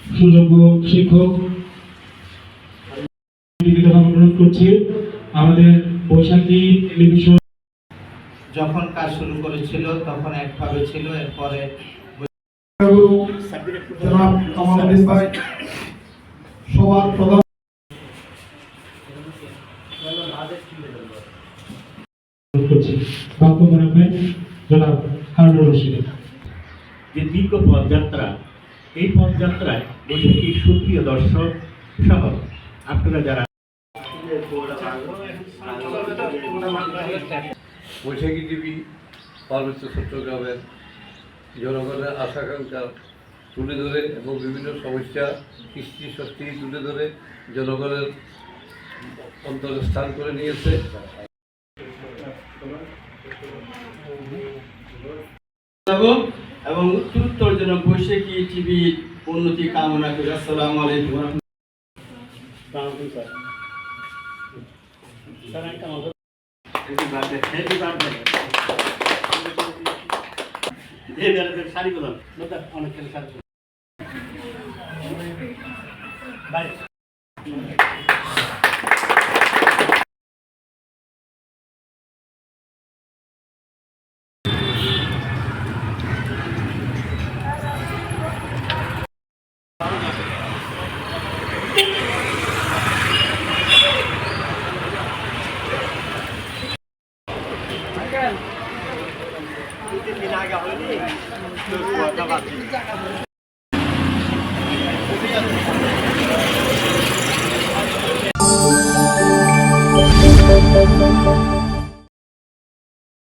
সুযোগ্য শিক্ষক অনুরোধ করছি আমাদের বৈশাখী টেলিভিশন যখন কাজ শুরু করেছিল তখন একভাবে ছিল, এরপরে সবার প্রধান যে দীর্ঘ পদযাত্রা, এই পদযাত্রায় বৈশাখীর সুপ্রিয় দর্শক সহ আপনারা যারা বৈশাখী টিভি পার্বত্য চট্টগ্রামের জনগণের আশা-আকাঙ্ক্ষা তুলে ধরে এবং বিভিন্ন সমস্যা কৃষ্টি সৃষ্টি তুলে ধরে জনগণের অন্তরে স্থান করে নিয়েছে। এবং উত্তর যেন বৈশাখী টিভি উন্নতি কামনা করি। আসসালামু আলাইকুম।